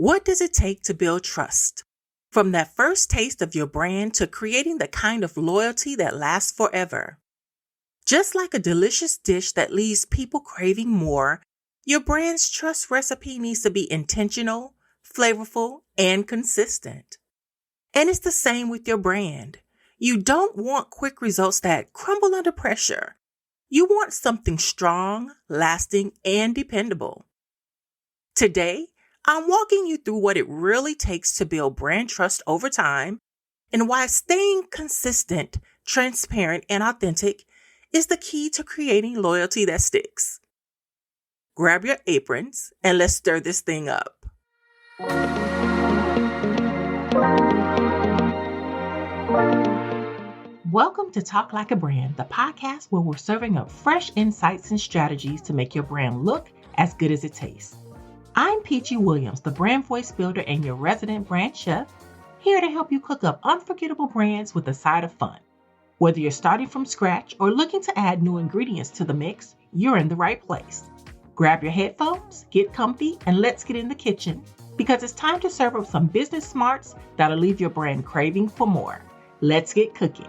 What does it take to build trust? From that first taste of your brand to creating the kind of loyalty that lasts forever. Just like a delicious dish that leaves people craving more, your brand's trust recipe needs to be intentional, flavorful, and consistent. And it's the same with your brand. You don't want quick results that crumble under pressure. You want something strong, lasting, and dependable. Today, I'm walking you through what it really takes to build brand trust over time and why staying consistent, transparent, and authentic is the key to creating loyalty that sticks. Grab your aprons and let's stir this thing up. Welcome to Talk Like a Brand, the podcast where we're serving up fresh insights and strategies to make your brand look as good as it tastes. I'm Peachy Williams, the brand voice builder and your resident brand chef, here to help you cook up unforgettable brands with a side of fun. Whether you're starting from scratch or looking to add new ingredients to the mix, you're in the right place. Grab your headphones, get comfy, and let's get in the kitchen because it's time to serve up some business smarts that'll leave your brand craving for more. Let's get cooking.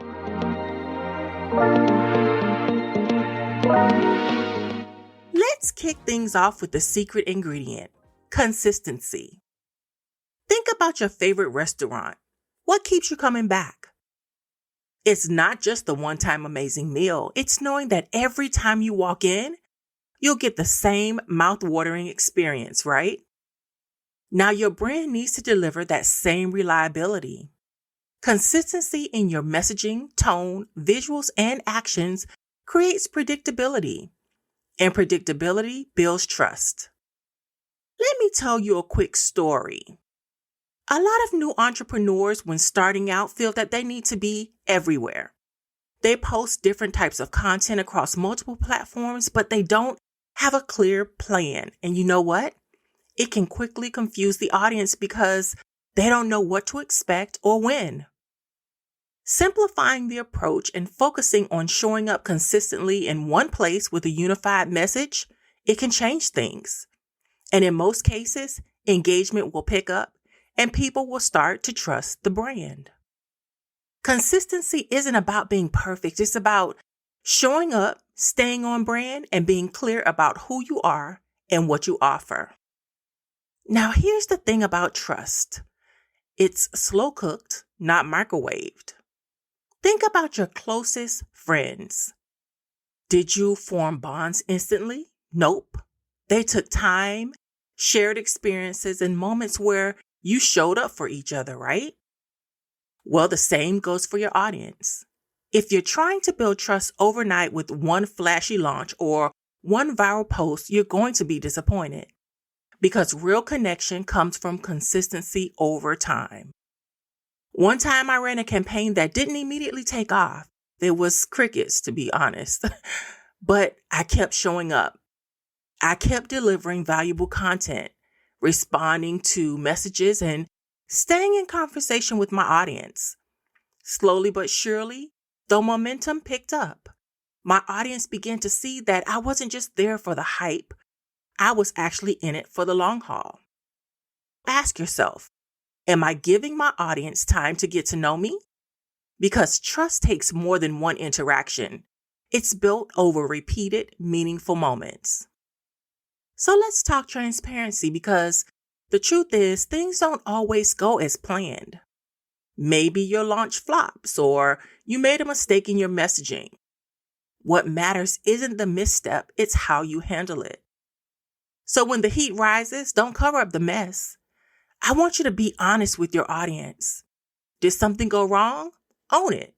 Let's kick things off with the secret ingredient, consistency. Think about your favorite restaurant. What keeps you coming back? It's not just the one-time amazing meal. It's knowing that every time you walk in, you'll get the same mouth-watering experience, right? Now your brand needs to deliver that same reliability. Consistency in your messaging, tone, visuals, and actions creates predictability. And predictability builds trust. Let me tell you a quick story. A lot of new entrepreneurs, when starting out, feel that they need to be everywhere. They post different types of content across multiple platforms, but they don't have a clear plan. And you know what? It can quickly confuse the audience because they don't know what to expect or when. Simplifying the approach and focusing on showing up consistently in one place with a unified message, it can change things. And in most cases, engagement will pick up and people will start to trust the brand. Consistency isn't about being perfect. It's about showing up, staying on brand, and being clear about who you are and what you offer. Now, here's the thing about trust. It's slow cooked, not microwaved. Think about your closest friends. Did you form bonds instantly? Nope. They took time, shared experiences, and moments where you showed up for each other, right? Well, the same goes for your audience. If you're trying to build trust overnight with one flashy launch or one viral post, you're going to be disappointed because real connection comes from consistency over time. One time I ran a campaign that didn't immediately take off. There was crickets, to be honest, but I kept showing up. I kept delivering valuable content, responding to messages, and staying in conversation with my audience. Slowly but surely, the momentum picked up. My audience began to see that I wasn't just there for the hype. I was actually in it for the long haul. Ask yourself, am I giving my audience time to get to know me? Because trust takes more than one interaction. It's built over repeated, meaningful moments. So let's talk transparency because the truth is things don't always go as planned. Maybe your launch flops or you made a mistake in your messaging. What matters isn't the misstep, it's how you handle it. So when the heat rises, don't cover up the mess. I want you to be honest with your audience. Did something go wrong? Own it.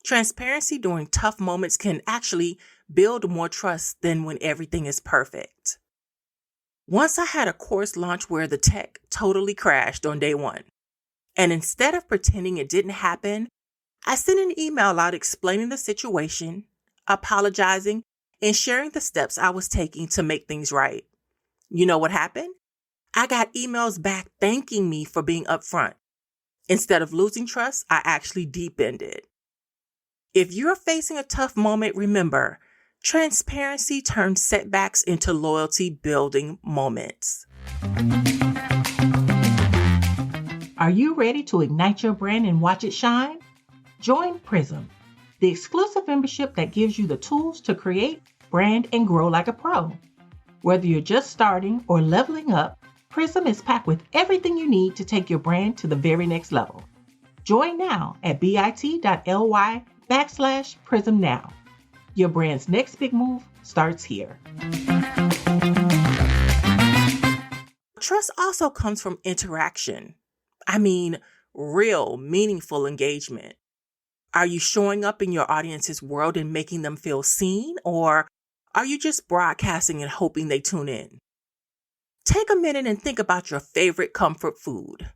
Transparency during tough moments can actually build more trust than when everything is perfect. Once I had a course launch where the tech totally crashed on day one. And instead of pretending it didn't happen, I sent an email out explaining the situation, apologizing, and sharing the steps I was taking to make things right. You know what happened? I got emails back thanking me for being upfront. Instead of losing trust, I actually deepened it. If you're facing a tough moment, remember, transparency turns setbacks into loyalty building moments. Are you ready to ignite your brand and watch it shine? Join Prism, the exclusive membership that gives you the tools to create, brand, and grow like a pro. Whether you're just starting or leveling up, Prism is packed with everything you need to take your brand to the very next level. Join now at bit.ly/Prism now. Your brand's next big move starts here. Trust also comes from interaction. I mean, real, meaningful engagement. Are you showing up in your audience's world and making them feel seen, or are you just broadcasting and hoping they tune in? Take a minute and think about your favorite comfort food.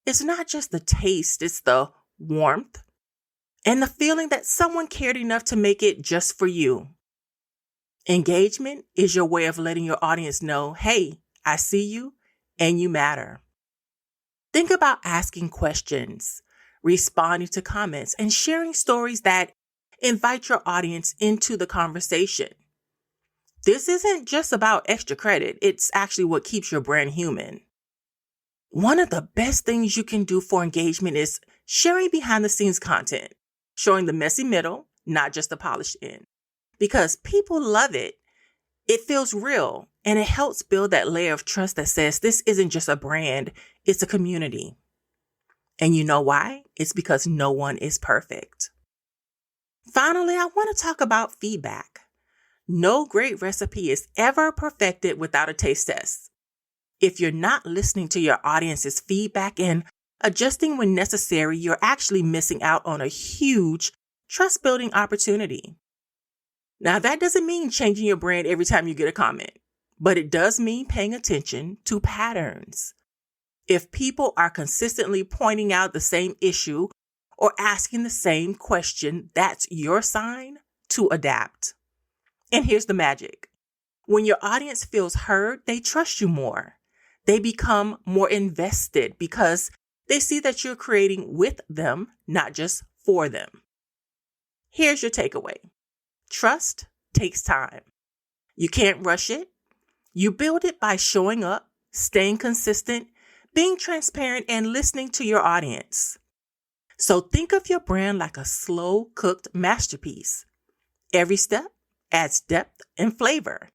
It's not just the taste, it's the warmth and the feeling that someone cared enough to make it just for you. Engagement is your way of letting your audience know, hey, I see you and you matter. Think about asking questions, responding to comments, and sharing stories that invite your audience into the conversation. This isn't just about extra credit. It's actually what keeps your brand human. One of the best things you can do for engagement is sharing behind the scenes content, showing the messy middle, not just the polished end. Because people love it. It feels real, and it helps build that layer of trust that says this isn't just a brand, it's a community. And you know why? It's because no one is perfect. Finally, I want to talk about feedback. No great recipe is ever perfected without a taste test. If you're not listening to your audience's feedback and adjusting when necessary, you're actually missing out on a huge trust-building opportunity. Now, that doesn't mean changing your brand every time you get a comment, but it does mean paying attention to patterns. If people are consistently pointing out the same issue or asking the same question, that's your sign to adapt. And here's the magic. When your audience feels heard, they trust you more. They become more invested because they see that you're creating with them, not just for them. Here's your takeaway. Trust takes time. You can't rush it. You build it by showing up, staying consistent, being transparent, and listening to your audience. So think of your brand like a slow-cooked masterpiece. Every step adds depth and flavor.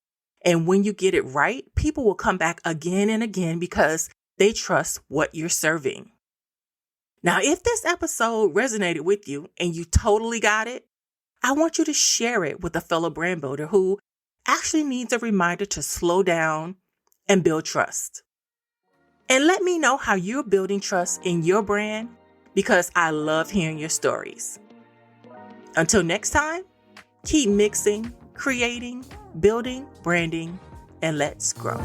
And when you get it right, people will come back again and again because they trust what you're serving. Now, if this episode resonated with you and you totally got it, I want you to share it with a fellow brand builder who actually needs a reminder to slow down and build trust. And let me know how you're building trust in your brand because I love hearing your stories. Until next time, keep mixing, creating, building, branding, and let's grow.